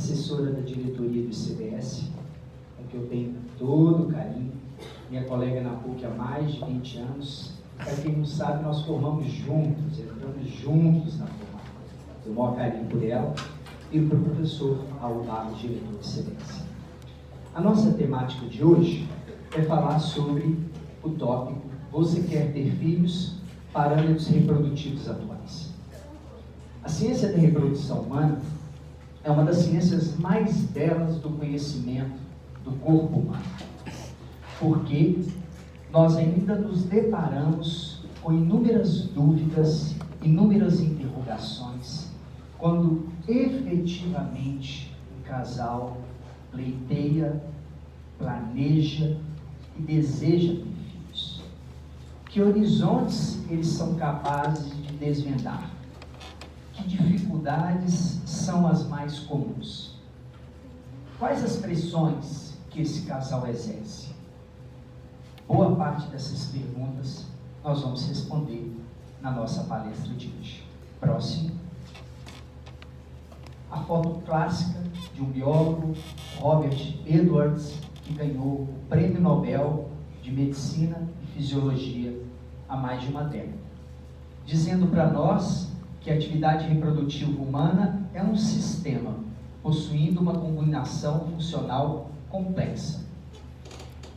assessora da diretoria do ICBS, com que eu tenho todo o carinho, minha colega na PUC há mais de 20 anos. Para quem não sabe, nós formamos juntos, entramos juntos na formação. Eu tenho o maior carinho por ela e para o professor Raul Barros, diretor do ICBS. A nossa temática de hoje é falar sobre o tópico "Você quer ter filhos? Parâmetros reprodutivos atuais". A ciência da reprodução humana é uma das ciências mais belas do conhecimento do corpo humano, porque nós ainda nos deparamos com inúmeras dúvidas, inúmeras interrogações, quando efetivamente o casal pleiteia, planeja e deseja ter filhos. Que horizontes eles são capazes de desvendar? Que dificuldades são as mais comuns? Quais as pressões que esse casal exerce? Boa parte dessas perguntas nós vamos responder na nossa palestra de hoje. Próximo. A foto clássica de um biólogo, Robert Edwards, que ganhou o Prêmio Nobel de Medicina e Fisiologia há mais de uma década, dizendo para nós que a atividade reprodutiva humana é um sistema possuindo uma combinação funcional complexa.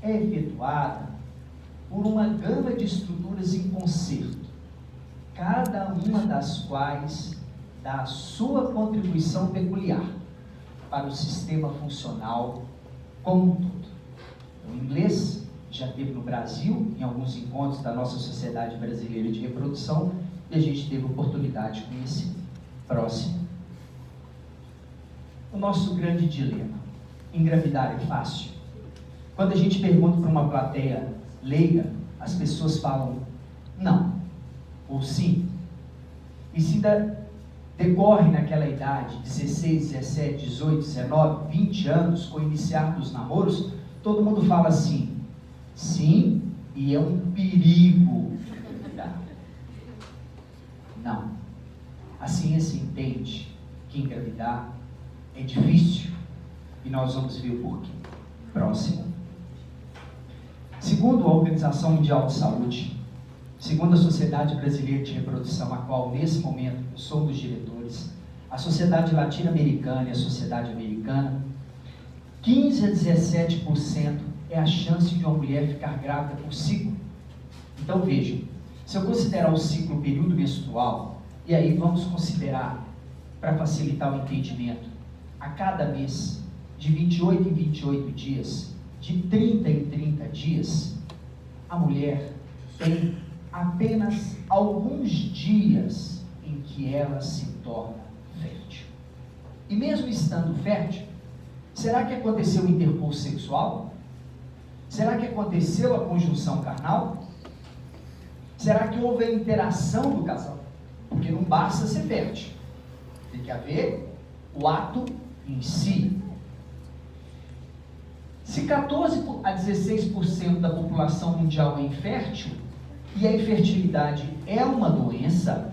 É efetuada por uma gama de estruturas em concerto, cada uma das quais dá a sua contribuição peculiar para o sistema funcional como um todo. O inglês já esteve no Brasil, em alguns encontros da nossa Sociedade Brasileira de Reprodução, e a gente teve oportunidade de conhecer. Próximo. O nosso grande dilema: engravidar é fácil? Quando a gente pergunta para uma plateia leiga, as pessoas falam não, ou sim. E se decorre naquela idade, 16, 17, 18, 19, 20 anos, com o iniciar dos namoros, todo mundo fala assim, sim, e é um perigo engravidar. Não. A ciência entende que engravidar é difícil e nós vamos ver o porquê. Próximo. Segundo a Organização Mundial de Saúde, segundo a Sociedade Brasileira de Reprodução, a qual nesse momento eu sou um dos diretores, a Sociedade Latino-Americana e a Sociedade Americana, 15 a 17% é a chance de uma mulher ficar grávida por ciclo. Então vejam, se eu considerar o ciclo período menstrual, e aí vamos considerar, para facilitar o entendimento, a cada mês, de 28 em 28 dias, de 30 em 30 dias, a mulher tem apenas alguns dias em que ela se torna fértil. E mesmo estando fértil, será que aconteceu o intercurso sexual? Será que aconteceu a conjunção carnal? Será que houve a interação do casal? Porque não basta ser fértil, tem que haver o ato em si. Se 14 a 16% da população mundial é infértil, e a infertilidade é uma doença,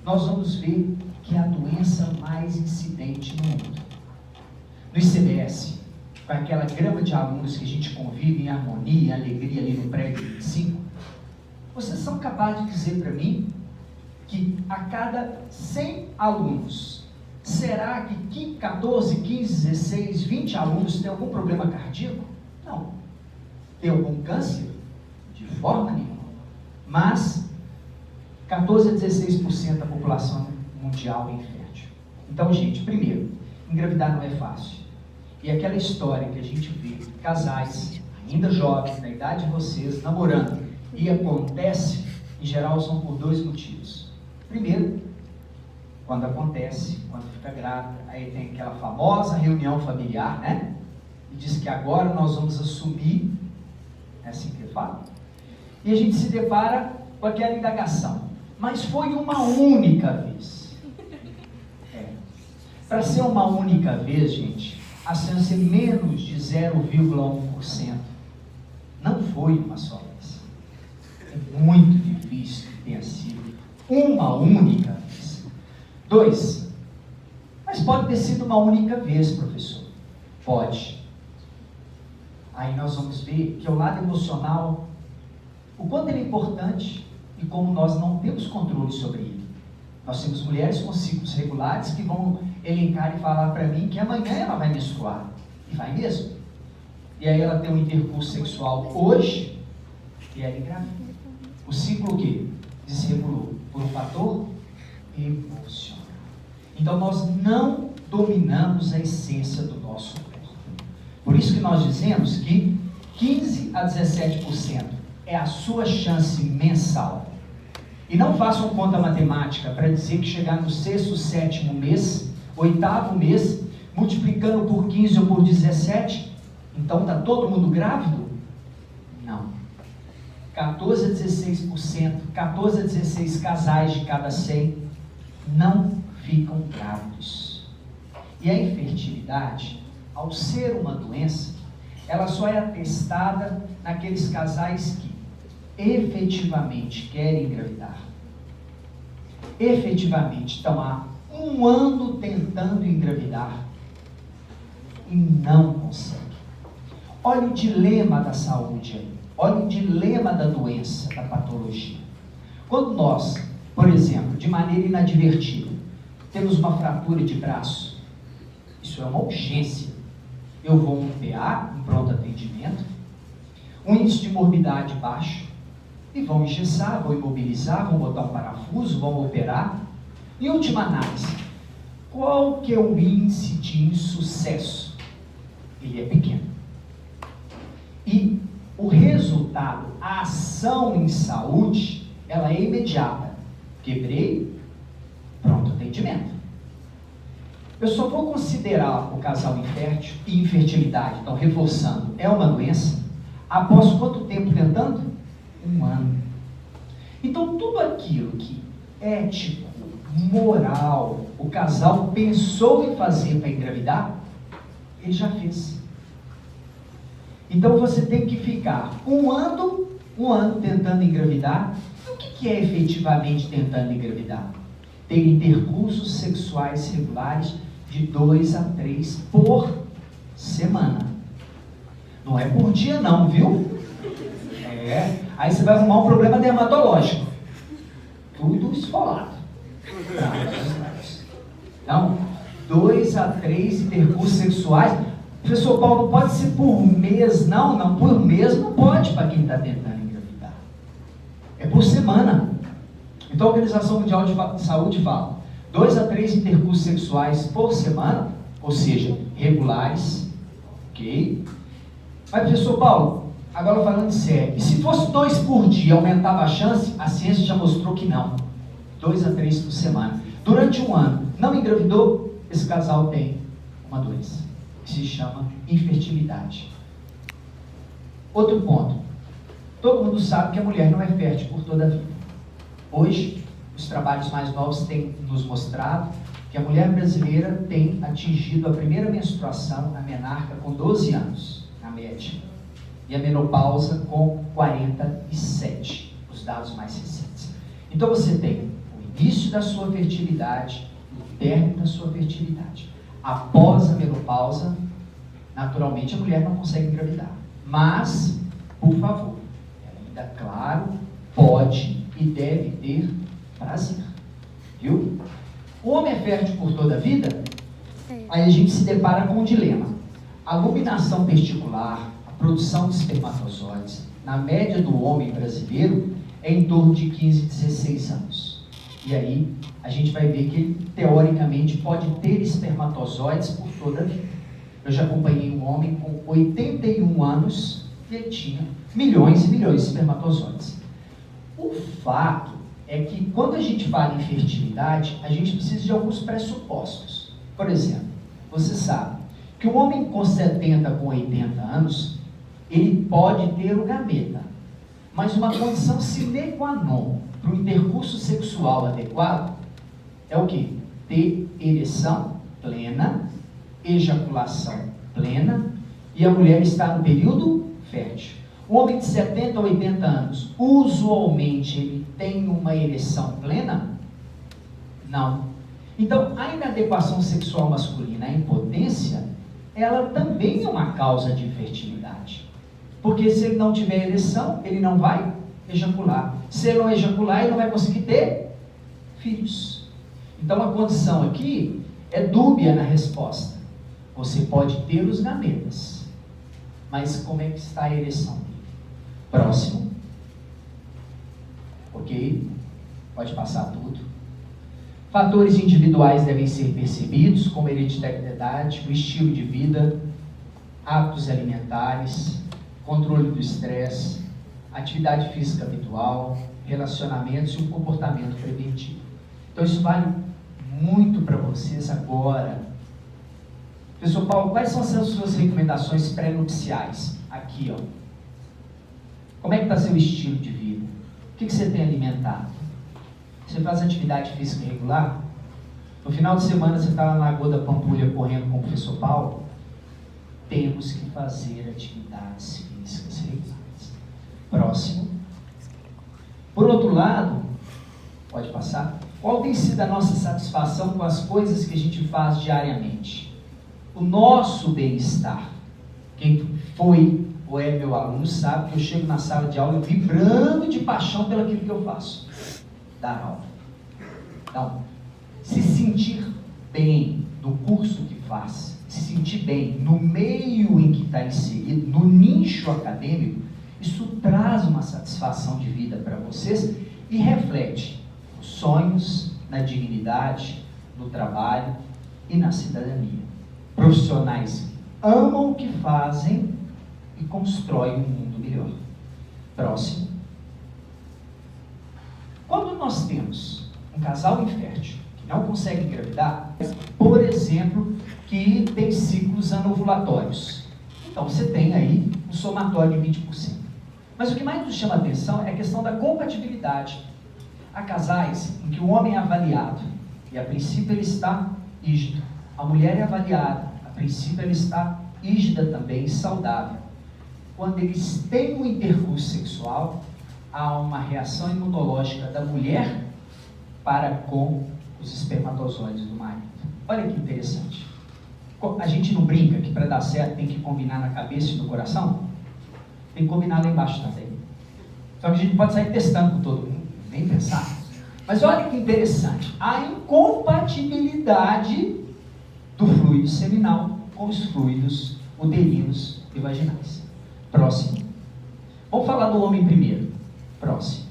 nós vamos ver que é a doença mais incidente no mundo. No ICBS, com aquela grama de alunos que a gente convive em harmonia, em alegria ali no prédio 25, vocês são capazes de dizer para mim que a cada 100 alunos, será que 14, 15, 16, 20 alunos têm algum problema cardíaco? Não. Tem algum câncer? De forma nenhuma. Mas 14 a 16% da população mundial é infértil. Então, gente, primeiro, engravidar não é fácil. E aquela história que a gente vê, casais ainda jovens, na idade de vocês, namorando, e acontece, em geral, são por dois motivos. Primeiro, quando acontece, quando fica grávida, aí tem aquela famosa reunião familiar, né? E diz que agora nós vamos assumir, é assim que fala? E a gente se depara com aquela indagação. Mas foi uma única vez. Para ser uma única vez, gente, a chance é menos de 0,1%. Não foi uma só vez. É muito difícil que tenha sido uma única vez. 2. Mas pode ter sido uma única vez, professor. Pode. Aí nós vamos ver que o lado emocional, o quanto ele é importante e como nós não temos controle sobre ele. Nós temos mulheres com ciclos regulares que vão elencar e falar para mim que amanhã ela vai menstruar. E vai mesmo. E aí ela tem um intercurso sexual hoje e ela engravida. O ciclo o quê? Desregulou por um fator emocional. Então nós não dominamos a essência do nosso corpo. Por isso que nós dizemos que 15 a 17% é a sua chance mensal. E não façam conta matemática para dizer que chegar no 6º, 7º mês, 8º mês, multiplicando por 15 ou por 17, então está todo mundo grávido? Não. 14 a 16%, 14 a 16 casais de cada 100 não ficam grávidos. E a infertilidade, ao ser uma doença, ela só é atestada naqueles casais que efetivamente querem engravidar. Efetivamente estão há 1 ano tentando engravidar e não conseguem. Olha o dilema da saúde aí. Olha o dilema da doença, da patologia. Quando nós, por exemplo, de maneira inadvertida, temos uma fratura de braço, isso é uma urgência. Eu vou a um PA, um pronto atendimento, um índice de morbidade baixo, e vão engessar, vão imobilizar, vão botar um parafuso, vão operar. Em última análise, qual que é o índice de insucesso? Ele é pequeno. E o resultado, a ação em saúde, ela é imediata. Quebrei, pronto atendimento. Eu só vou considerar o casal infértil e infertilidade, então reforçando, é uma doença, após quanto tempo tentando? 1 ano. Então tudo aquilo que ético, moral, o casal pensou em fazer para engravidar, ele já fez. Então você tem que ficar um ano tentando engravidar. E o que é efetivamente tentando engravidar? Ter intercursos sexuais regulares de 2 a 3 por semana. Não é por dia não, viu? Aí você vai arrumar um problema dermatológico. Tudo esfolado. Então, 2 a 3 intercursos sexuais. Professor Paulo, pode ser por mês? Não, por mês não pode para quem está tentando engravidar. É por semana. Então a Organização Mundial de Saúde fala 2 a 3 intercursos sexuais por semana, ou seja, regulares, ok? Mas professor Paulo, agora falando sério, e se fosse 2 por dia, aumentava a chance? A ciência já mostrou que não. 2 a 3 por semana. Durante 1 ano, não engravidou, esse casal tem uma doença, que se chama infertilidade. Outro ponto. Todo mundo sabe que a mulher não é fértil por toda a vida. Hoje, os trabalhos mais novos têm nos mostrado que a mulher brasileira tem atingido a primeira menstruação, a menarca, com 12 anos, na média. E a menopausa com 47, os dados mais recentes. Então você tem o início da sua fertilidade e o término da sua fertilidade. Após a menopausa, naturalmente a mulher não consegue engravidar. Mas, por favor, ainda claro, pode e deve ter prazer. Viu? O homem é fértil por toda a vida? Aí a gente se depara com um dilema. A luminação testicular, a produção de espermatozoides, na média do homem brasileiro, é em torno de 15, 16 anos. E aí a gente vai ver que ele, teoricamente, pode ter espermatozoides por toda a vida. Eu já acompanhei um homem com 81 anos e ele tinha milhões e milhões de espermatozoides. O fato é que quando a gente fala em fertilidade, a gente precisa de alguns pressupostos. Por exemplo, você sabe que um homem com 70, com 80 anos, ele pode ter o gameta, mas uma condição sine qua non para o intercurso sexual adequado é o quê? Ter ereção plena, ejaculação plena e a mulher está no período fértil. O homem de 70 a 80 anos, usualmente ele tem uma ereção plena? Não. Então, a inadequação sexual masculina, a impotência, ela também é uma causa de infertilidade. Porque se ele não tiver ereção, ele não vai ejacular. Se ele não ejacular, ele não vai conseguir ter filhos. Então, a condição aqui é dúbia na resposta. Você pode ter os gametas, mas como é que está a ereção? Próximo. Ok? Pode passar tudo. Fatores individuais devem ser percebidos, como hereditariedade, o estilo de vida, hábitos alimentares, controle do estresse, atividade física habitual, relacionamentos e um comportamento preventivo. Então isso vale muito para vocês agora. Professor Paulo, quais são as suas recomendações pré-nupciais? Aqui, ó. Como é que está seu estilo de vida? O que você tem alimentado? Você faz atividade física regular? No final de semana você está na Lagoa da Pampulha correndo com o professor Paulo? Temos que fazer atividades físicas regulares. Próximo. Por outro lado, pode passar? Qual tem sido a nossa satisfação com as coisas que a gente faz diariamente? O nosso bem-estar. Quem foi ou é meu aluno sabe que eu chego na sala de aula vibrando de paixão pelo aquilo que eu faço. Dar aula. Então, se sentir bem no curso que faz, se sentir bem no meio em que está inserido, no nicho acadêmico, isso traz uma satisfação de vida para vocês e reflete os sonhos, na dignidade, no trabalho e na cidadania. Profissionais que amam o que fazem e constroem um mundo melhor. Próximo. Quando nós temos um casal infértil que não consegue engravidar, por exemplo, que tem ciclos anovulatórios, então você tem aí um somatório de 20%. Mas o que mais nos chama a atenção é a questão da compatibilidade. Há casais em que o homem é avaliado e a princípio ele está rígido. A mulher é avaliada, a princípio ela está rígida também, saudável. Quando eles têm um intercurso sexual, há uma reação imunológica da mulher para com os espermatozoides do marido. Olha que interessante. A gente não brinca que para dar certo tem que combinar na cabeça e no coração? Tem que combinar lá embaixo também. Só que a gente pode sair testando com todo mundo, nem pensar. Mas olha que interessante. A incompatibilidade do fluido seminal com os fluidos uterinos e vaginais. Próximo. Vamos falar do homem primeiro. Próximo.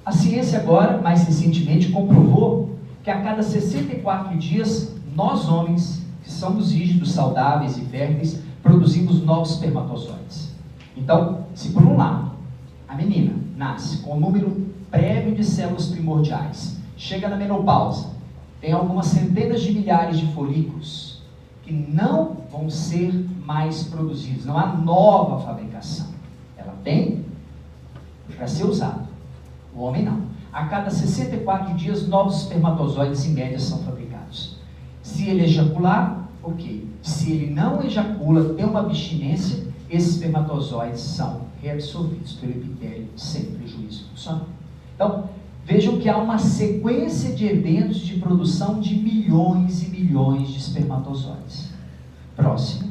A ciência agora, mais recentemente, comprovou que a cada 64 dias, nós homens, que somos rígidos, saudáveis e férteis, produzimos novos espermatozoides. Então, se por um lado, a menina nasce com um número prévio de células primordiais, chega na menopausa, tem algumas centenas de milhares de folículos que não vão ser mais produzidos, não há nova fabricação. Ela tem para ser usada. O homem não. A cada 64 dias, novos espermatozoides em média são fabricados. Se ele ejacular, ok. Se ele não ejacula, tem uma abstinência, esses espermatozoides são reabsorvidos pelo epitélio sem prejuízo funcional. Então, vejam que há uma sequência de eventos de produção de milhões e milhões de espermatozoides. Próximo.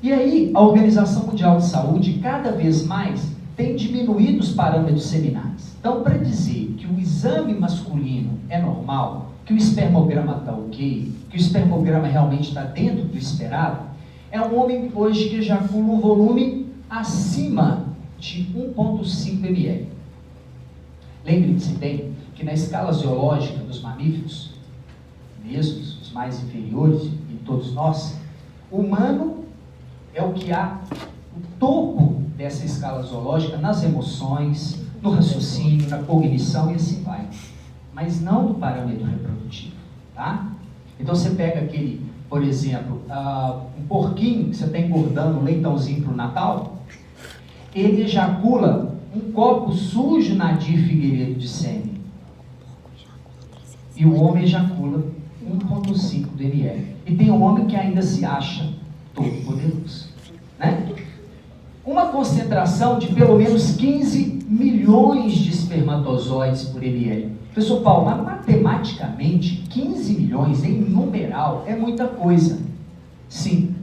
E aí, a Organização Mundial de Saúde, cada vez mais, tem diminuído os parâmetros seminais. Então, para dizer que o exame masculino é normal, que o espermograma está ok, que o espermograma realmente está dentro do esperado, é um homem hoje que ejacula um volume acima de 1,5 ml. Lembre-se bem que na escala zoológica dos mamíferos, mesmo os mais inferiores de todos nós, o humano é o que há o topo dessa escala zoológica nas emoções, no raciocínio, na cognição e assim vai. Mas não no parâmetro reprodutivo, tá? Então você pega aquele, por exemplo, um porquinho que você está engordando um leitãozinho para o Natal, ele ejacula um copo sujo Nadir Figueiredo de sêmen. E o homem ejacula 1,5 ml. E tem um homem que ainda se acha todo poderoso, né? Uma concentração de pelo menos 15 milhões de espermatozoides por ml. Professor Paulo, mas matematicamente, 15 milhões em numeral é muita coisa. Sim,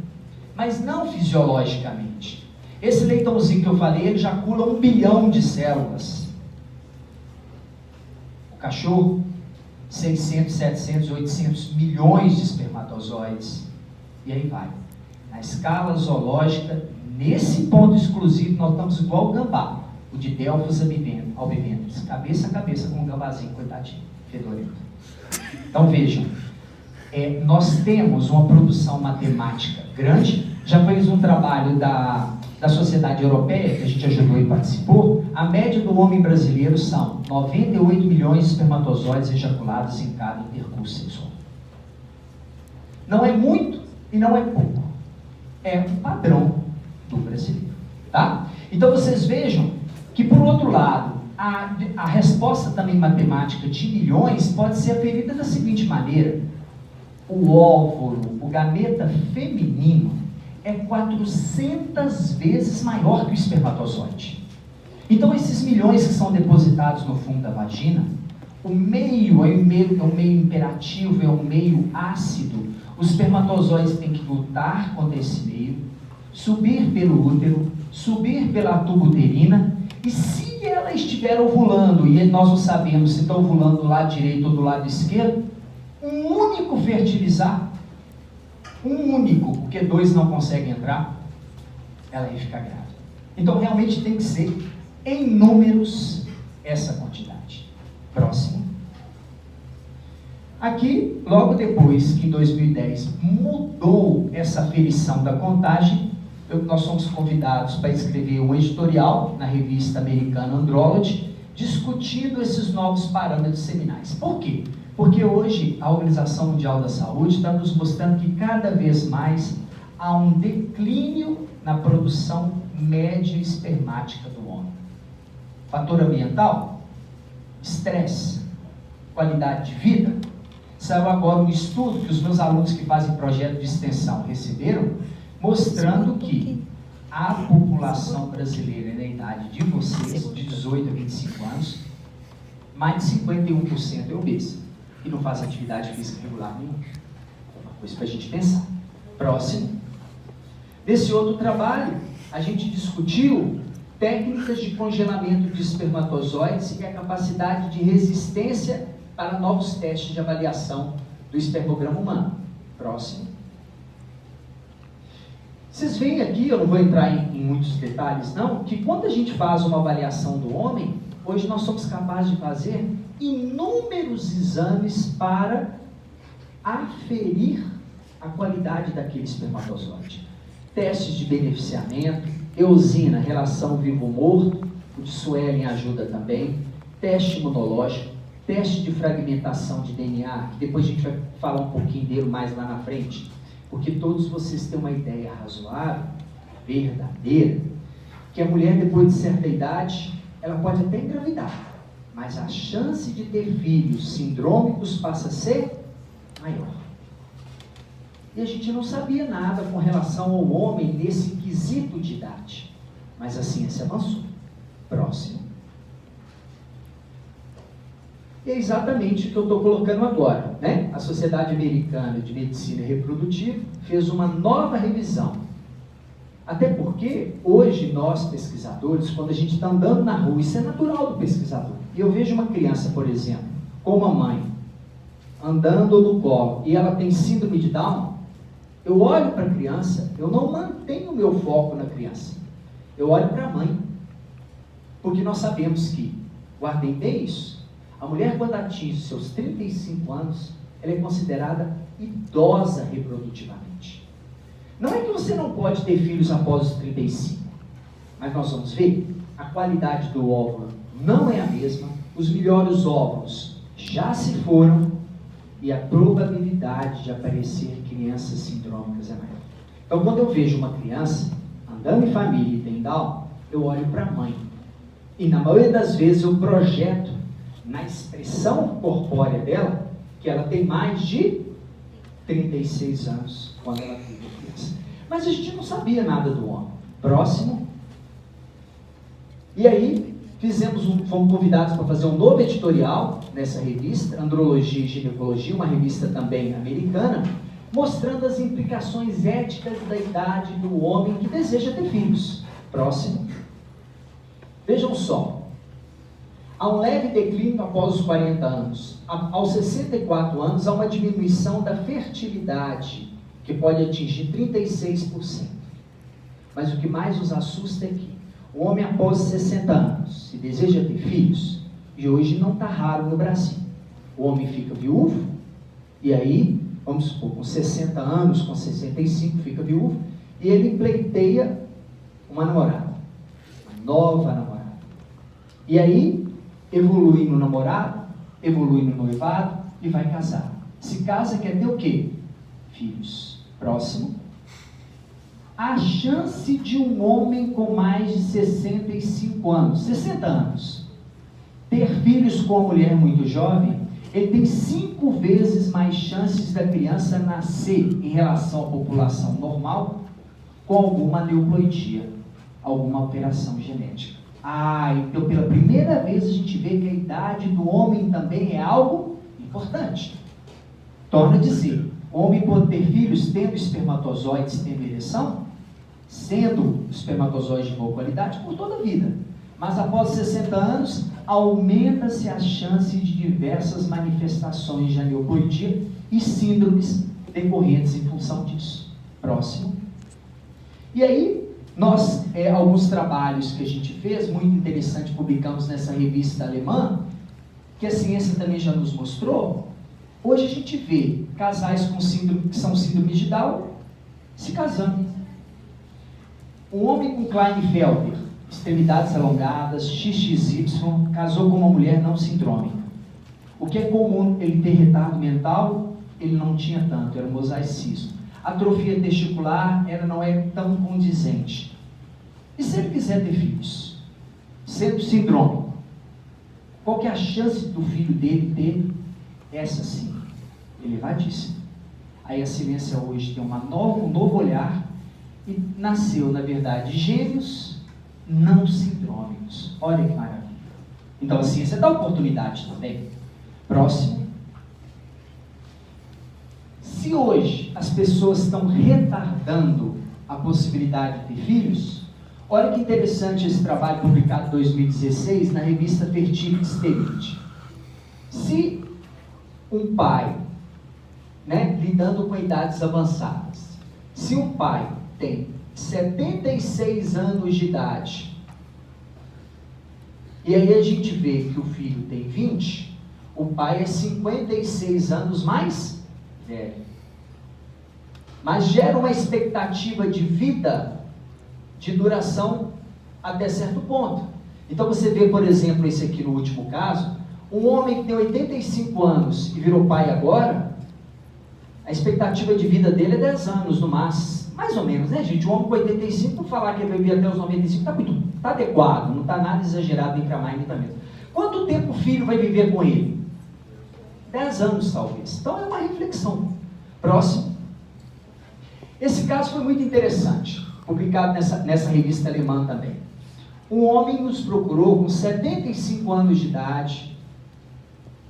mas não fisiologicamente. Esse leitãozinho que eu falei, ele jacula 1 bilhão de células. O cachorro, 600, 700, 800 milhões de espermatozoides. E aí vai. Na escala zoológica, nesse ponto exclusivo, nós estamos igual o gambá, o de Delphos albiventris, cabeça a cabeça com o gambazinho, coitadinho, fedorento. Então vejam, nós temos uma produção matemática grande. Já fez um trabalho da Sociedade Europeia, que a gente ajudou e participou. A média do homem brasileiro são 98 milhões de espermatozoides ejaculados em cada intercurso sexual. Não é muito e não é pouco. É um padrão do brasileiro, tá? Então vocês vejam que, por outro lado, a resposta também matemática de milhões pode ser aferida da seguinte maneira: o óvulo, o gameta feminino, é 400 vezes maior que o espermatozoide. Então esses milhões que são depositados no fundo da vagina, o meio é um meio imperativo, é um meio ácido. Os espermatozoides têm que lutar contra esse meio, subir pelo útero, subir pela tuba uterina, e se ela estiver ovulando, e nós não sabemos se está ovulando do lado direito ou do lado esquerdo, um único fertilizar, um único, porque 2 não conseguem entrar, ela ia ficar grávida. Então realmente tem que ser em números essa quantidade. Próximo. Aqui, logo depois que em 2010 mudou essa aferição da contagem, nós somos convidados para escrever um editorial na revista americana Andrology, discutindo esses novos parâmetros seminais. Por quê? Porque hoje a Organização Mundial da Saúde está nos mostrando que cada vez mais há um declínio na produção média espermática do homem. Fator ambiental, estresse, qualidade de vida. Saiu agora um estudo que os meus alunos que fazem projeto de extensão receberam, mostrando que a população brasileira na idade de vocês, de 18 a 25 anos, mais de 51% é obesa e não faz atividade física regular nenhuma. É uma coisa para a gente pensar. Próximo. Nesse outro trabalho, a gente discutiu técnicas de congelamento de espermatozoides e a capacidade de resistência para novos testes de avaliação do espermograma humano. Próximo. Vocês veem aqui, eu não vou entrar em muitos detalhes não, que quando a gente faz uma avaliação do homem, hoje nós somos capazes de fazer inúmeros exames para aferir a qualidade daquele espermatozoide. Testes de beneficiamento, eosina, relação vivo-morto, o de Swelling ajuda também, teste imunológico, teste de fragmentação de DNA, que depois a gente vai falar um pouquinho dele mais lá na frente, porque todos vocês têm uma ideia razoável, verdadeira, que a mulher depois de certa idade, ela pode até engravidar, mas a chance de ter filhos sindrômicos passa a ser maior. E a gente não sabia nada com relação ao homem nesse quesito de idade, mas a ciência avançou. Próximo. E é exatamente o que eu estou colocando agora, né? A Sociedade Americana de Medicina Reprodutiva fez uma nova revisão. Até porque, hoje, nós pesquisadores, quando a gente está andando na rua, isso é natural do pesquisador. E eu vejo uma criança, por exemplo, com uma mãe, andando no colo, e ela tem síndrome de Down, eu olho para a criança, eu não mantenho o meu foco na criança. Eu olho para a mãe. Porque nós sabemos que, guardem bem isso, a mulher, quando atinge seus 35 anos, ela é considerada idosa reprodutivamente. Não é que você não pode ter filhos após os 35, mas nós vamos ver, a qualidade do óvulo não é a mesma, os melhores óvulos já se foram e a probabilidade de aparecer crianças sindrômicas é maior. Então, quando eu vejo uma criança andando em família e tem Down, eu olho para a mãe. E na maioria das vezes eu projeto na expressão corpórea dela que ela tem mais de 36 anos quando ela teve criança. Mas a gente não sabia nada do homem. Próximo. E aí, fomos convidados para fazer um novo editorial nessa revista, Andrologia e Ginecologia, uma revista também americana, mostrando as implicações éticas da idade do homem que deseja ter filhos. Próximo. Vejam só. Há um leve declínio após os 40 anos. Aos 64 anos, há uma diminuição da fertilidade, que pode atingir 36%. Mas o que mais nos assusta é que o homem após 60 anos, se deseja ter filhos, e hoje não está raro no Brasil, o homem fica viúvo, e aí, vamos supor, com 60 anos, com 65, fica viúvo, e ele pleiteia uma namorada, uma nova namorada. E aí, evolui no namorado, evolui no noivado, e vai casar. Se casa, quer ter o quê? Filhos. Próximo. A chance de um homem com mais de 65 anos, 60 anos, ter filhos com uma mulher muito jovem, ele tem 5 vezes mais chances da criança nascer em relação à população normal com alguma neoploidia, alguma alteração genética. Então pela primeira vez a gente vê que a idade do homem também é algo importante. Torna a dizer, o homem pode ter filhos tendo espermatozoides, tendo ereção, sendo espermatozoide de boa qualidade por toda a vida. Mas após 60 anos, aumenta-se a chance de diversas manifestações de aneuploidia e síndromes decorrentes em função disso. Próximo. E aí, nós, alguns trabalhos que a gente fez, muito interessante, publicamos nessa revista alemã, que a ciência também já nos mostrou. Hoje a gente vê casais com síndrome, que são síndromes de Down, se casando. Um homem com Klinefelter, extremidades alongadas, XXY, casou com uma mulher não sindrômica. O que é comum, ele ter retardo mental, ele não tinha tanto, era mosaicismo. Atrofia testicular, ela não é tão condizente. E se ele quiser ter filhos, sendo sindrômico, qual que é a chance do filho dele ter essa sim? Elevadíssima. Aí a ciência hoje tem um novo olhar, e nasceu, na verdade, gêmeos não sindrômicos. Olha que maravilha. Então a ciência dá oportunidade também. Próximo. Se hoje as pessoas estão retardando a possibilidade de ter filhos, olha que interessante esse trabalho publicado em 2016 na revista Fertility Sterility. Se um pai, lidando com idades avançadas, se um pai tem 76 anos de idade, e aí a gente vê que o filho tem 20, o pai é 56 anos mais velho. Mas gera uma expectativa de vida, de duração até certo ponto. Então você vê, por exemplo, esse aqui no último caso, um homem que tem 85 anos e virou pai agora, a expectativa de vida dele é 10 anos no máximo. Mais ou menos, né, gente? Um homem com 85, falar que ele vai viver até os 95, tá adequado, não está nada exagerado entre a mais e a menos. Quanto tempo o filho vai viver com ele? 10 anos, talvez. Então é uma reflexão. Próximo. Esse caso foi muito interessante, publicado nessa revista alemã também. Um homem nos procurou com 75 anos de idade,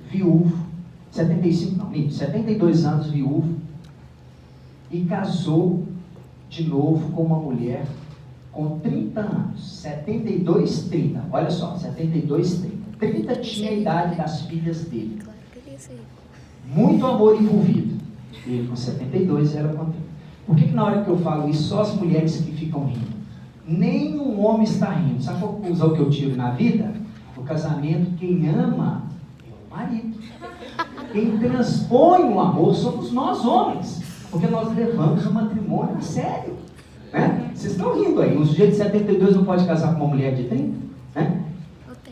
viúvo, 72 anos, viúvo, e casou de novo com uma mulher com 30 anos, 72, 30, olha só, 72, 30. 30 tinha a idade das filhas dele. Muito amor envolvido. Ele com 72 era com 30. Por que na hora que eu falo isso, só as mulheres que ficam rindo? Nenhum homem está rindo. Sabe qual a conclusão que eu tiro na vida? O casamento, quem ama é o marido. Quem transpõe o amor somos nós homens. Porque nós levamos o matrimônio a sério. Né? Vocês estão rindo aí. Um sujeito de 72 não pode casar com uma mulher de 30? Né?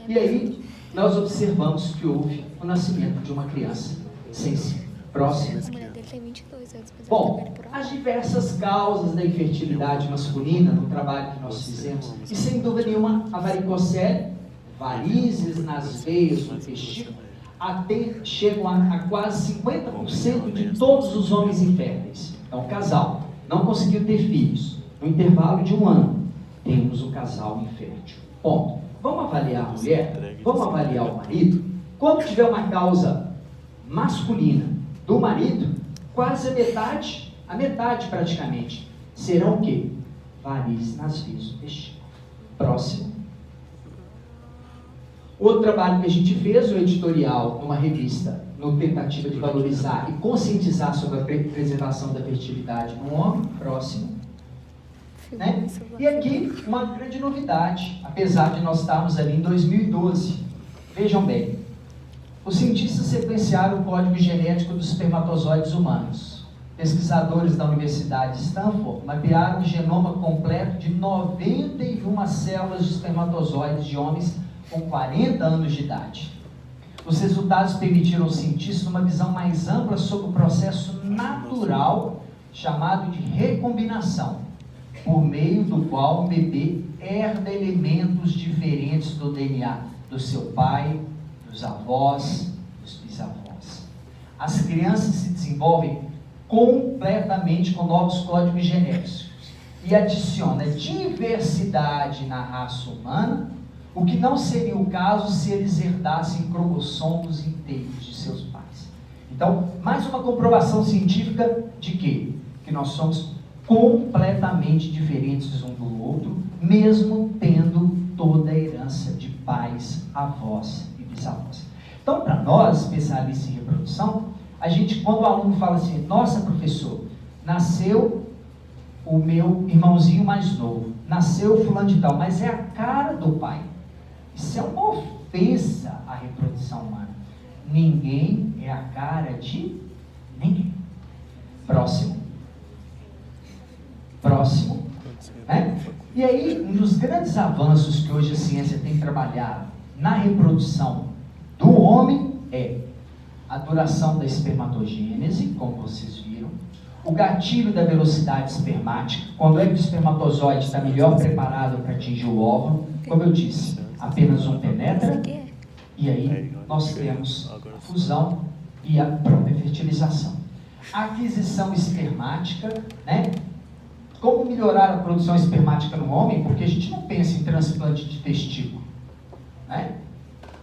E aí, nós observamos que houve o nascimento de uma criança sensível. Próximo. A mulher dele tem 22 anos. Bom, as diversas causas da infertilidade masculina no trabalho que nós fizemos, e sem dúvida nenhuma, a varicocele, varizes nas veias do testículo, chegam a quase 50% de todos os homens inférteis. Então, o casal não conseguiu ter filhos. No intervalo de 1 ano, temos o casal infértil. Ponto. vamos avaliar a mulher, vamos avaliar o marido. Quando tiver uma causa masculina do marido, quase a metade praticamente, serão o quê? Varizes nas veias do testículo. Próximo. Outro trabalho que a gente fez, o editorial, numa revista, no tentativa de valorizar e conscientizar sobre a preservação da fertilidade no homem. Próximo. Né? E aqui, uma grande novidade, apesar de nós estarmos ali em 2012. Vejam bem, os cientistas sequenciaram o código genético dos espermatozoides humanos. Pesquisadores da Universidade de Stanford mapearam o genoma completo de 91 células de espermatozoides de homens com 40 anos de idade. Os resultados permitiram aos cientistas uma visão mais ampla sobre o processo natural chamado de recombinação, por meio do qual o bebê herda elementos diferentes do DNA do seu pai, dos avós, dos bisavós. As crianças se desenvolvem completamente com novos códigos genéticos e adiciona diversidade na raça humana, o que não seria o caso se eles herdassem cromossomos inteiros de seus pais. Então, mais uma comprovação científica de quê? Que nós somos completamente diferentes um do outro, mesmo tendo toda a herança de pais, avós e bisavós. Então, para nós, especialistas em reprodução, a gente, quando o aluno fala assim, nossa, professor, nasceu o meu irmãozinho mais novo, nasceu fulano de tal, mas é a cara do pai. Isso é uma ofensa à reprodução humana. Ninguém é a cara de ninguém. Próximo. Né? E aí, um dos grandes avanços que hoje a ciência tem trabalhado na reprodução do homem é a duração da espermatogênese, como vocês viram, o gatilho da velocidade espermática, quando é que o espermatozoide está melhor preparado para atingir o óvulo, como eu disse, apenas um penetra, e aí nós temos a fusão e a própria fertilização. A aquisição espermática, né? Como melhorar a produção espermática no homem? Porque a gente não pensa em transplante de testículo, né?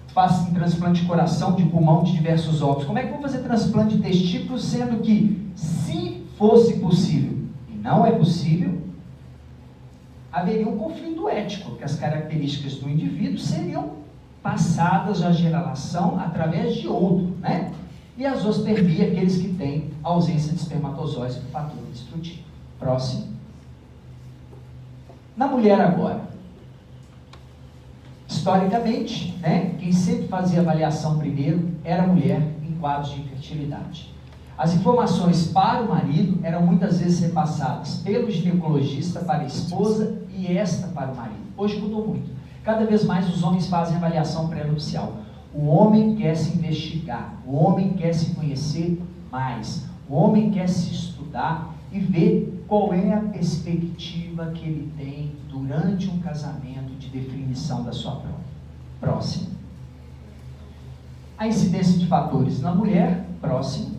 Faz em transplante de coração, de pulmão, de diversos órgãos. Como é que vou fazer transplante de testículo, sendo que, se fosse possível, e não é possível, haveria um conflito ético, que as características do indivíduo seriam passadas à geração através de outro, né? E a zoospermia, aqueles que têm ausência de espermatozoides por fator destrutivo. Próximo. Na mulher agora, historicamente, né, quem sempre fazia avaliação primeiro era a mulher em quadros de infertilidade. As informações para o marido eram muitas vezes repassadas pelo ginecologista para a esposa e esta para o marido. Hoje mudou muito. Cada vez mais os homens fazem avaliação pré-nupcial. O homem quer se investigar, o homem quer se conhecer mais, o homem quer se estudar e ver qual é a perspectiva que ele tem durante um casamento de definição da sua prova. Próximo. A incidência de fatores na mulher, próximo,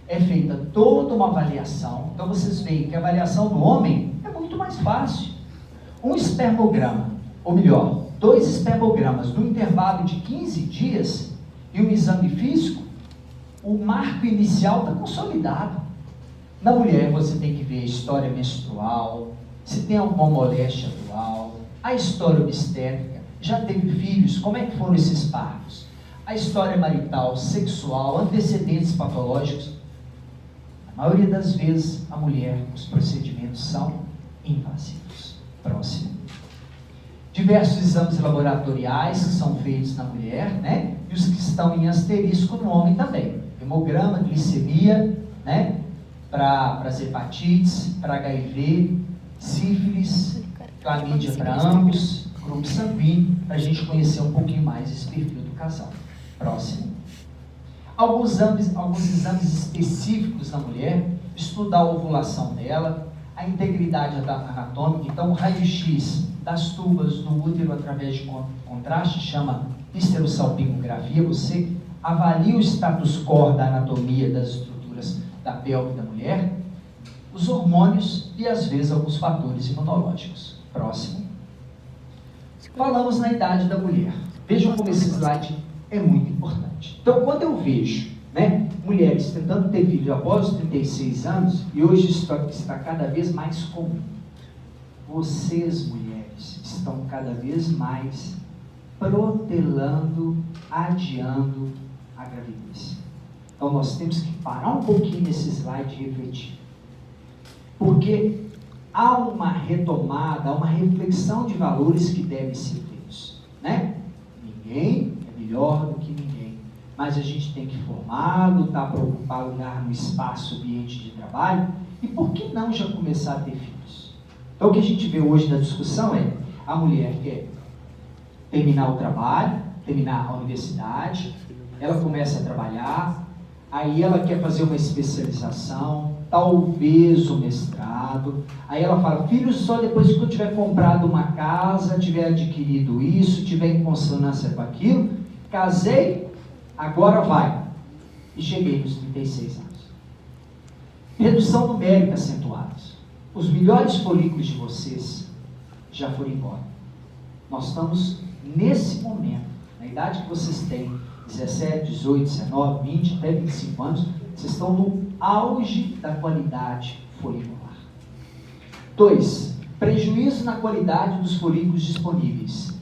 é feita toda uma avaliação. Então vocês veem que a avaliação do homem é muito mais fácil. Um espermograma, ou melhor, 2 espermogramas no intervalo de 15 dias e um exame físico, o marco inicial está consolidado. Na mulher você tem que ver a história menstrual, se tem alguma moléstia atual, a história obstétrica, já teve filhos, como é que foram esses partos, a história marital, sexual, antecedentes patológicos. Na maioria das vezes, a mulher, os procedimentos são invasivos. Próximo. Diversos exames laboratoriais que são feitos na mulher, né? E os que estão em asterisco no homem também. Hemograma, glicemia, né? Para as hepatites, para HIV, sífilis, clamídia para ambos, grupo sanguíneo, para a gente conhecer um pouquinho mais esse perfil do casal. Próximo. Alguns exames específicos na mulher, estudar a ovulação dela, a integridade anatômica. Então, o raio-x das tubas do útero através de contraste, chama histerosalpingografia. Você avalia o status quo da anatomia das estruturas da pelve da mulher, os hormônios e, às vezes, alguns fatores imunológicos. Próximo. Falamos na idade da mulher. Vejam como esse slide é muito importante. Então, quando eu vejo, né, mulheres tentando ter filho após os 36 anos, e hoje isso está cada vez mais comum, vocês, mulheres, estão cada vez mais protelando, adiando a gravidez. Então, nós temos que parar um pouquinho nesse slide e refletir. Porque há uma retomada, há uma reflexão de valores que devem ser feitos, né? Ninguém é melhor do que ninguém, mas a gente tem que formar, lutar para ocupar lugar no espaço, ambiente de trabalho, e por que não já começar a ter filhos? Então, o que a gente vê hoje na discussão é, a mulher quer terminar o trabalho, terminar a universidade, ela começa a trabalhar, aí ela quer fazer uma especialização, talvez o mestrado, aí ela fala, filhos só depois que eu tiver comprado uma casa, tiver adquirido isso, tiver em consonância com aquilo, casei, agora vai. E cheguei nos 36 anos. Redução numérica acentuada. Os melhores folículos de vocês já foram embora. Nós estamos nesse momento, na idade que vocês têm, 17, 18, 19, 20, até 25 anos, vocês estão no auge da qualidade folicular. 2. Prejuízo na qualidade dos folículos disponíveis.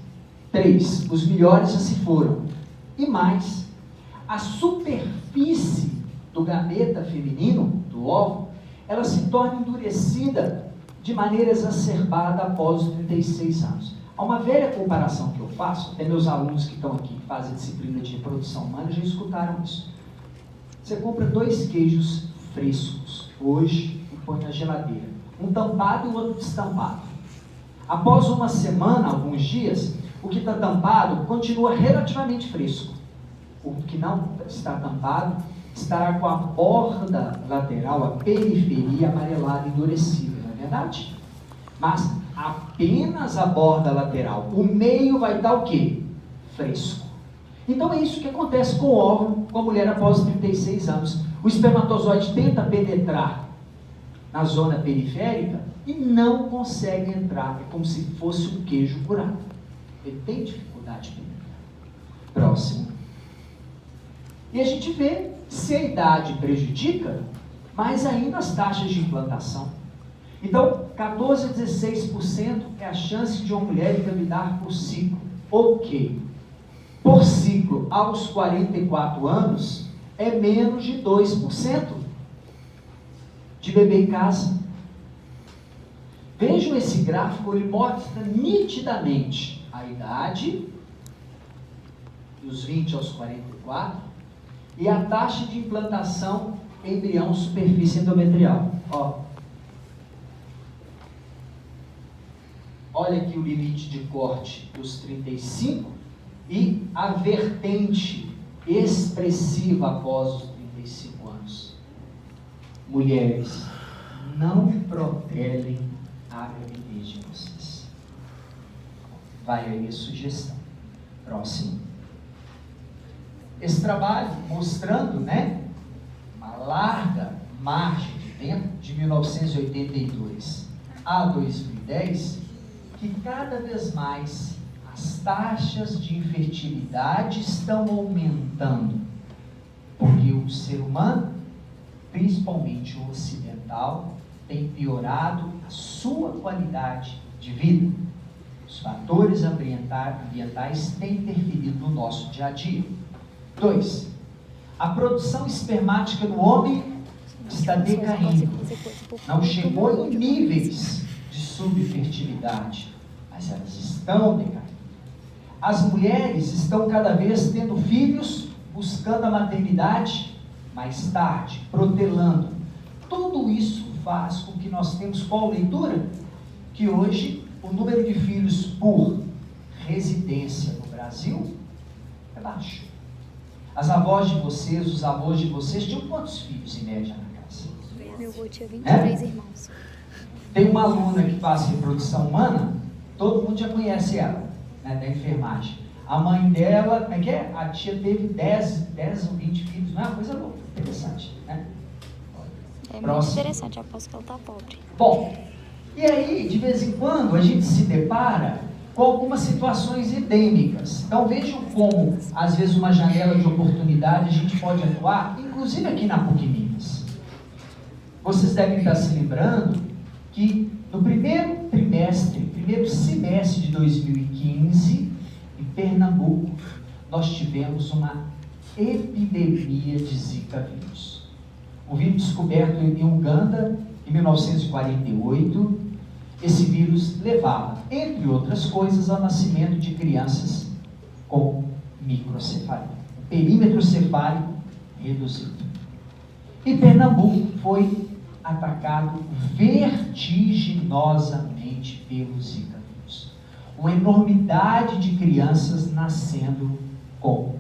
3. Os melhores já se foram. E mais, a superfície do gameta feminino, do óvulo, ela se torna endurecida de maneira exacerbada após os 36 anos. Há uma velha comparação que eu faço, até meus alunos que estão aqui, que fazem disciplina de reprodução humana, já escutaram isso. Você compra 2 queijos frescos, hoje, e põe na geladeira. Um tampado e o outro destampado. Após uma semana, alguns dias, o que está tampado continua relativamente fresco. O que não está tampado estará com a borda lateral, a periferia amarelada e endurecida, não é verdade? Mas apenas a borda lateral. O meio vai estar o quê? Fresco. Então é isso que acontece com o óvulo, com a mulher após os 36 anos. O espermatozoide tenta penetrar na zona periférica e não consegue entrar. É como se fosse um queijo curado. Ele tem dificuldade de penetrar. Próximo. E a gente vê se a idade prejudica, mais ainda as taxas de implantação. Então, 14 a 16% é a chance de uma mulher engravidar por ciclo. Ok. Por ciclo, aos 44 anos, é menos de 2% de bebê em casa. Vejam esse gráfico, ele mostra nitidamente a idade, dos 20 aos 44, e a taxa de implantação embrião superfície endometrial. Olha aqui o limite de corte dos 35 e a vertente expressiva após os 35 anos. Mulheres, não protelem a gravidez de vocês. Vai aí a sugestão. Próximo. Esse trabalho mostrando, né, uma larga margem de tempo, de 1982 a 2010, que cada vez mais as taxas de infertilidade estão aumentando, porque o ser humano, principalmente o ocidental, tem piorado a sua qualidade de vida. Os fatores ambientais têm interferido no nosso dia a dia. 2. A produção espermática do homem está decaindo. Não chegou em níveis de subfertilidade, mas elas estão decaindo. As mulheres estão cada vez tendo filhos, buscando a maternidade mais tarde, protelando. Tudo isso faz com que nós temos qual leitura? Que hoje o número de filhos por residência no Brasil é baixo. As avós de vocês, os avós de vocês tinham quantos filhos em média na casa? Meu avô tinha 23 irmãos. Tem uma aluna que faz reprodução humana, todo mundo já conhece ela, né, da enfermagem. A mãe dela, como é que é? A tia teve 10 ou 20 filhos, não é uma coisa louca, interessante, né? É muito interessante, aposto que ela está pobre. Bom, e aí, de vez em quando, a gente se depara com algumas situações endêmicas. Então vejam como, às vezes, uma janela de oportunidade a gente pode atuar, inclusive aqui na PUC Minas. Vocês devem estar se lembrando que no primeiro semestre de 2015, em Pernambuco, nós tivemos uma epidemia de Zika vírus. O vírus descoberto em Uganda, em 1948, esse vírus levava, entre outras coisas, ao nascimento de crianças com microcefalia, o perímetro cefálico reduzido. E Pernambuco foi atacado vertiginosamente pelo Zika vírus. Uma enormidade de crianças nascendo com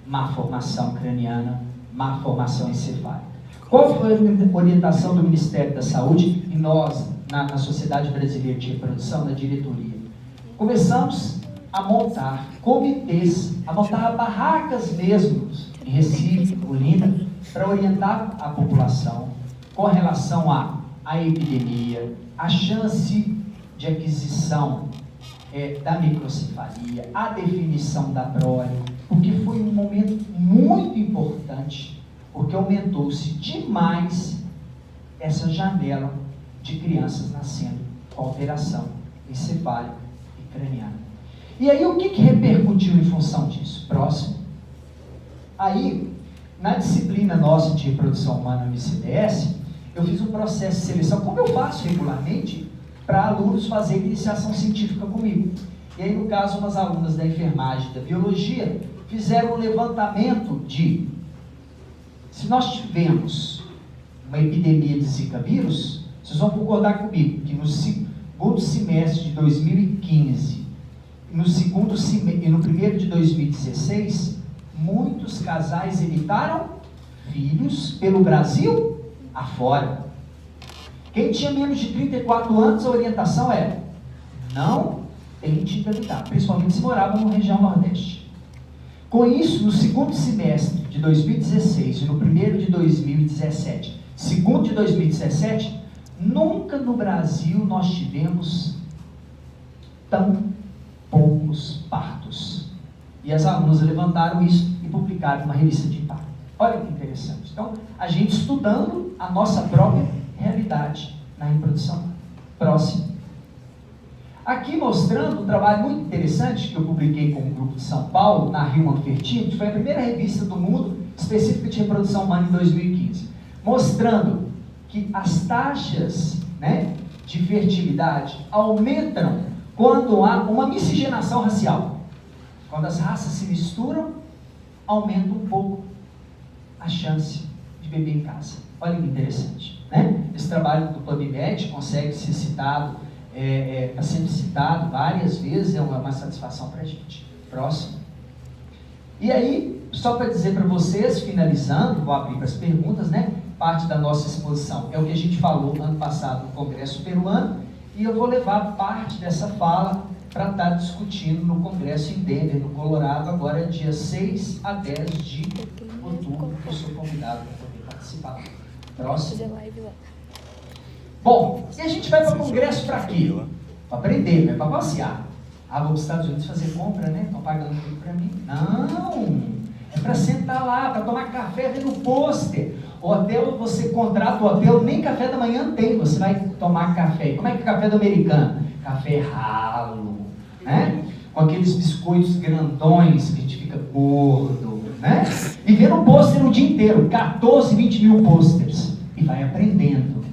má formação craniana, má formação encefálica. Qual foi a orientação do Ministério da Saúde e nós, na Sociedade Brasileira de Reprodução, na diretoria? Começamos a montar comitês, a montar barracas mesmo, em Recife, Olinda, para orientar a população com relação à epidemia, a chance de aquisição da microcefalia, a definição da prole, porque foi um momento muito importante, porque aumentou-se demais essa janela de crianças nascendo com alteração encefálica e craniana. E aí o que repercutiu em função disso? Próximo. Aí, na disciplina nossa de reprodução humana no ICDS, eu fiz um processo de seleção, como eu faço regularmente, para alunos fazerem iniciação científica comigo. E aí, no caso, umas alunas da enfermagem e da biologia fizeram um levantamento de, se nós tivermos uma epidemia de Zika vírus, vocês vão concordar comigo que no segundo semestre de 2015 e no primeiro de 2016, muitos casais evitaram filhos pelo Brasil afora. Quem tinha menos de 34 anos, a orientação era: não tente engravidar, principalmente se morava na região Nordeste. Com isso, no segundo semestre de 2016 e no primeiro de 2017, segundo de 2017, nunca no Brasil nós tivemos tão poucos partos. E as alunas levantaram isso e publicaram uma revista de impacto. Olha que interessante. Então, a gente estudando a nossa própria realidade na reprodução. Próximo. Aqui mostrando um trabalho muito interessante que eu publiquei com o grupo de São Paulo, na Human Fertility, foi a primeira revista do mundo específica de reprodução humana em 2015, mostrando que as taxas, de fertilidade aumentam quando há uma miscigenação racial. Quando as raças se misturam, aumenta um pouco a chance de bebê em casa. Olha que interessante, Esse trabalho do PubMed consegue ser citado, está sendo citado várias vezes, é uma satisfação para a gente. Próximo. E aí, só para dizer para vocês, finalizando, vou abrir para as perguntas, parte da nossa exposição é o que a gente falou ano passado no Congresso Peruano, e eu vou levar parte dessa fala para estar discutindo no Congresso em Denver, no Colorado, agora dia 6 a 10 de outubro, que eu sou convidado para poder participar. Próximo. Bom, e a gente vai para o Congresso para quê? Para aprender, não é para passear. Vou para os Estados Unidos fazer compra, Estão pagando tudo para mim. Não! É para sentar lá, para tomar café, ver no pôster. O hotel, você contrata o hotel, nem café da manhã tem, você vai tomar café. Como é que é o café do americano? Café ralo, Com aqueles biscoitos grandões que a gente fica gordo, E vê no pôster o dia inteiro, 14, 20 mil pôsteres. E vai aprendendo.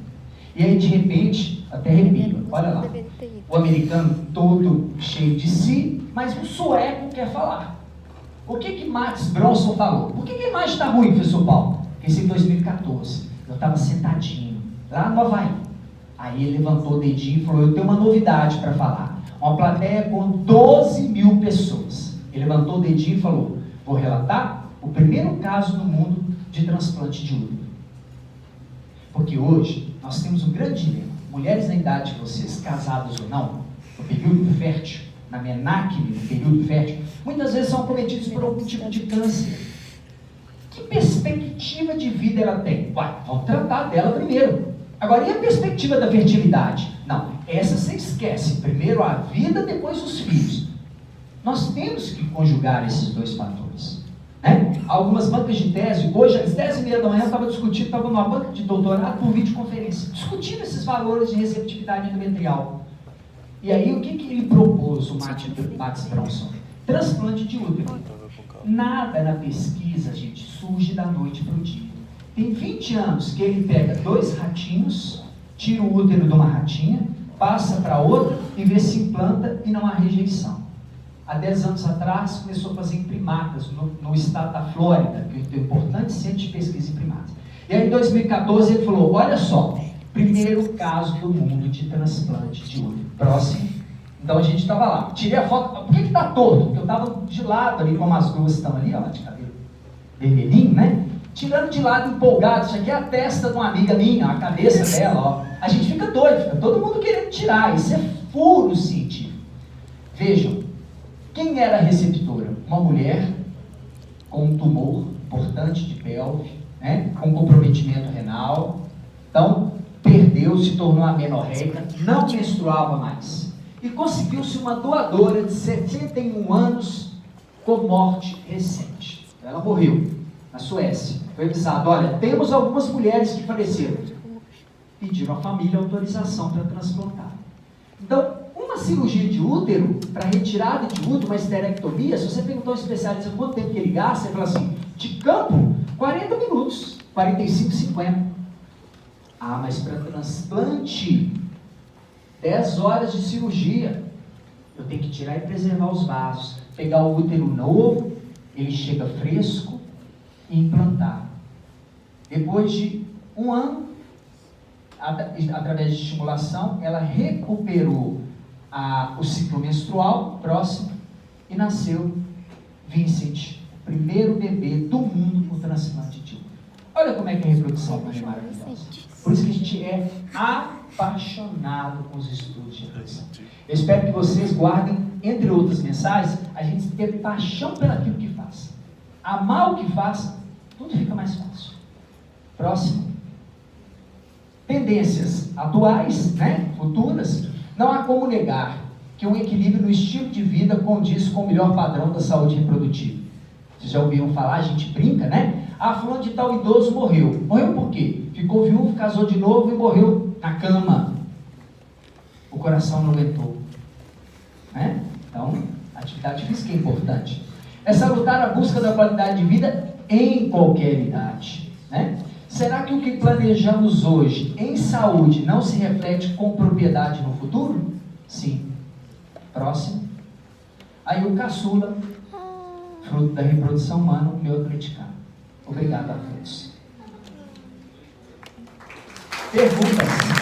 E aí, de repente, até arrepio, olha lá. O americano todo cheio de si, mas o sueco quer falar. O que Max Bronson falou? Por que a imagem está ruim, professor Paulo? Porque isso em 2014, eu estava sentadinho, lá no Havaí. Aí ele levantou o dedinho e falou: eu tenho uma novidade para falar. Uma plateia com 12 mil pessoas. Ele levantou o dedinho e falou: vou relatar o primeiro caso no mundo de transplante de útero. Porque hoje nós temos um grande dilema. Mulheres na idade de vocês, casadas ou não, no período fértil, na menarquia, no período fértil, muitas vezes são acometidos por algum tipo de câncer. Que perspectiva de vida ela tem? Vamos tratar dela primeiro. Agora, e a perspectiva da fertilidade? Não, essa você esquece. Primeiro a vida, depois os filhos. Nós temos que conjugar esses dois fatores. Né? Algumas bancas de tese, hoje às 10h30 da manhã eu estava discutindo, estava numa banca de doutorado por videoconferência, discutindo esses valores de receptividade endometrial. E aí o que ele propôs, o Max Bronson? Transplante de útero. Nada na pesquisa, gente, surge da noite para o dia. Tem 20 anos que ele pega 2 ratinhos, tira o útero de uma ratinha, passa para outra e vê se implanta e não há rejeição. Há 10 anos atrás, começou a fazer em primatas, no estado da Flórida, que tem um importante centro de pesquisa em primatas. E aí, em 2014, ele falou, olha só, primeiro caso do mundo de transplante de útero. Próximo. Então, a gente estava lá. Tirei a foto. Por que está torto? Porque eu estava de lado ali, como as duas estão ali, ó, de cabelo vermelhinho, né? Tirando de lado, empolgado. Isso aqui é a testa de uma amiga minha, a cabeça dela, ó. A gente fica doido, fica todo mundo querendo tirar. Isso é furo científico. Vejam. Quem era a receptora? Uma mulher com um tumor importante de pelve, né? Com comprometimento renal. Então, perdeu, se tornou amenorreica, não menstruava mais. E conseguiu-se uma doadora de 71 anos com morte recente. Ela morreu na Suécia. Foi avisado, olha, temos algumas mulheres que faleceram. Pediram à família autorização para transplantar. Então, uma cirurgia de útero, para retirada de útero, uma esterectomia, se você perguntar ao especialista quanto tempo que ele gasta, ele fala assim, de campo, 40 minutos, 45, 50. Ah, mas para transplante, 10 horas de cirurgia. Eu tenho que tirar e preservar os vasos. Pegar o útero novo, ele chega fresco e implantar. Depois de 1 ano, através de estimulação, ela recuperou o ciclo menstrual próximo e nasceu Vincent, o primeiro bebê do mundo com transplante de útero. Olha como é que a reprodução é maravilhosa. Por isso que a gente é apaixonado com os estudos de reprodução. Eu espero que vocês guardem, entre outras mensagens, a gente ter paixão pelaquilo que faz. Amar o que faz, tudo fica mais fácil. Próximo. Tendências atuais, né, futuras. Não há como negar que um equilíbrio no estilo de vida condiz com o melhor padrão da saúde reprodutiva. Vocês já ouviram falar, a gente brinca, né? Ah, fulano de tal idoso morreu. Morreu por quê? Ficou viúvo, casou de novo e morreu na cama. O coração não aguentou. Né? Então, a atividade física é importante. É salutar a busca da qualidade de vida em qualquer idade. Né? Será que o que planejamos hoje em saúde não se reflete com propriedade no futuro? Sim. Próximo. Aí o caçula, fruto da reprodução humana, o meu atleticano. Obrigado a todos. Perguntas?